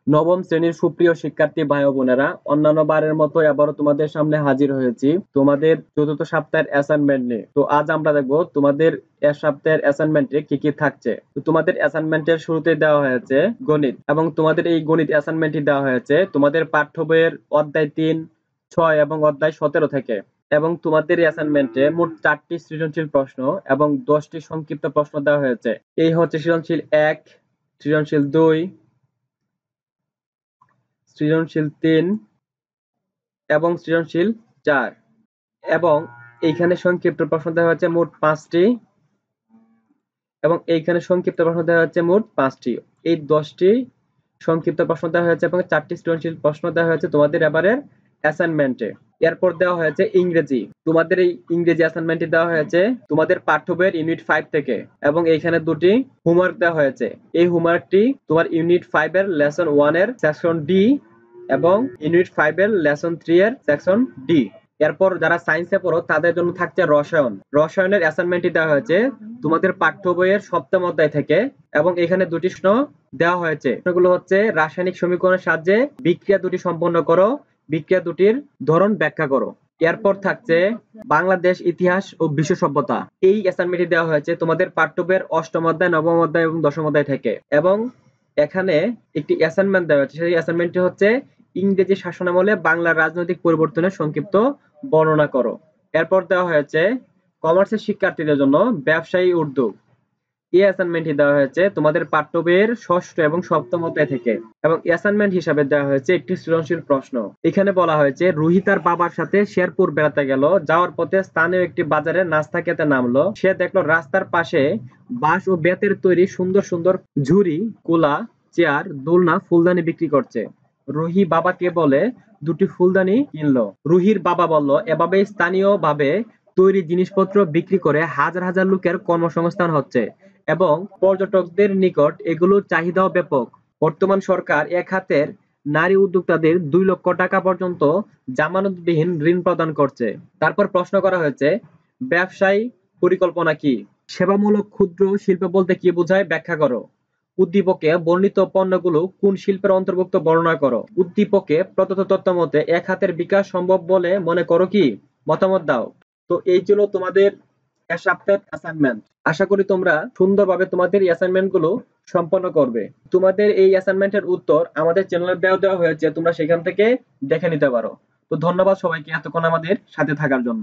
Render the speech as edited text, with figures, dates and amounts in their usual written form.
নবম শ্রেণীর সুপ্রিয় শিক্ষার্থী ভাই ও বোনেরা, অন্যান্য বারের মতো এবারও তোমাদের সামনে হাজির হয়েছি তোমাদের চতুর্থ সপ্তাহের অ্যাসাইনমেন্ট নিয়ে। তো আজ আমরা দেখবো তোমাদের এক সপ্তাহের অ্যাসাইনমেন্টে কি কি থাকছে। তো তোমাদের অ্যাসাইনমেন্টের শুরুতে দেওয়া হয়েছে গণিত, এবং তোমাদের এই গণিত অ্যাসাইনমেন্টটি দেওয়া হয়েছে তোমাদের পাঠ্য বইয়ের অধ্যায় 3, 6 এবং অধ্যায় 17 থেকে। এবং তোমাদের এই অ্যাসাইনমেন্টে মোট 4টি সৃজনশীল প্রশ্ন এবং 10টি সংক্ষিপ্ত প্রশ্ন দেওয়া হয়েছে। এই হচ্ছে সৃজনশীল 1, সৃজনশীল 2, সৃজনশীল 3 এবং সৃজনশীল 4। এবং এইখানে সংক্ষিপ্ত প্রশ্ন দেওয়া হচ্ছে মোট 5টি, এবং এইখানে সংক্ষিপ্ত প্রশ্ন দেওয়া হচ্ছে মোট 5টি। এই 10টি সংক্ষিপ্ত প্রশ্ন দেওয়া হয়েছে এবং 4টি সৃজনশীল প্রশ্ন দেওয়া হয়েছে তোমাদের এবারের অ্যাসাইনমেন্টে। এরপর দেওয়া হয়েছে ইংরেজি। তোমাদের এই ইংরেজি অ্যাসাইনমেন্টটি দেওয়া হয়েছে তোমাদের পাঠ্য বইয়ের ইউনিট 5 থেকে, এবং এইখানে দুটি হোমওয়ার্ক দেওয়া হয়েছে। এই হোমওয়ার্কটি তোমার ইউনিট 5 এর লেসন 1 এর সেকশন ডি এবং ইউনিট 5 এর লেসন 3 এর সেকশন ডি। এরপর যারা সায়েন্সে পড়ো তাদের জন্য থাকছে রসায়নের অ্যাসাইনমেন্টটি দেওয়া হয়েছে তোমাদের পাঠ্য বইয়ের 7ম অধ্যায় থেকে, এবং এখানে দুটি প্রশ্ন দেওয়া হয়েছে। প্রশ্নগুলো হচ্ছে রাসায়নিক সমীকরণের সাহায্যে বিক্রিয়া দুটি সম্পন্ন করো, বিক্রিয়া দুটির ধরন ব্যাখ্যা করো। এরপর থাকছে বাংলাদেশ ইতিহাস ও বিশ্ব সভ্যতা। এই অ্যাসাইনমেন্টটি দেওয়া হয়েছে তোমাদের পাঠ্য বইয়ের 8ম অধ্যায়, 9ম অধ্যায় এবং 10ম অধ্যায় থেকে। এবং এখানে একটি অ্যাসাইনমেন্ট দেওয়া হয়েছে, সেই অ্যাসাইনমেন্টটি হচ্ছে ইংরেজি শাসনামলে বাংলার রাজনৈতিক পরিবর্তনের সংক্ষিপ্ত বর্ণনা করো। এরপর দেওয়া হয়েছে কমার্সের শিক্ষার্থীদের জন্য ব্যবসায়ী উর্দু। এই অ্যাসাইনমেন্টটি দেওয়া হয়েছে তোমাদের পাঠ্য বইয়ের 6ষ্ঠ এবং 7ম অধ্যায় থেকে, এবং অ্যাসাইনমেন্ট হিসাবে দেওয়া হয়েছে একটি সৃজনশীল প্রশ্ন। এখানে বলা হয়েছে রুহি তার বাবার সাথে শেরপুর বেড়াতে গেল। যাওয়ার পথে স্থানীয় একটি বাজারে নাস্তা খেতে নামলো। সে দেখলো রাস্তার পাশে বাঁশ ও বেতের তৈরি সুন্দর সুন্দর ঝুড়ি, কুলা, চেয়ার, দোলনা, ফুলদানি বিক্রি করছে। রুহি বাবাকে বলে দুটি ফুলদানি কিনলো। রুহির বাবা বলল, এভাবে স্থানীয় ভাবে তৈরি জিনিসপত্র বিক্রি করে হাজার হাজার লোকের কর্মসংস্থান হচ্ছে এবং পর্যটকদের নিকট এগুলোর চাহিদাও ব্যাপক। বর্তমান সরকার এক হাতের নারী উদ্যোক্তাদের 2 লক্ষ টাকা পর্যন্ত জামানতবিহীন ঋণ প্রদান করছে। তারপর প্রশ্ন করা হয়েছে ব্যবসায় পরিকল্পনা কি? সেবামূলক ক্ষুদ্র শিল্প বলতে কি বোঝায় ব্যাখ্যা করো। উদ্দীপকে বর্ণিত পণ্যগুলো কোন শিল্পের অন্তর্ভুক্ত বর্ণনা করো। উদ্দীপকে প্রদত্ত তথ্য মতে এক হাতের বিকাশ সম্ভব বলে মনে করো কি? মতামত দাও। তো এই ছিল তোমাদের এক সপ্তাহের অ্যাসাইনমেন্ট। আশা করি তোমরা সুন্দরভাবে তোমাদের এই অ্যাসাইনমেন্ট গুলো সম্পন্ন করবে। তোমাদের এই অ্যাসাইনমেন্টের উত্তর আমাদের চ্যানেলে দেওয়া হয়েছে, তোমরা সেখান থেকে দেখে নিতে পারো। তো ধন্যবাদ সবাইকে এতক্ষণ আমাদের সাথে থাকার জন্য।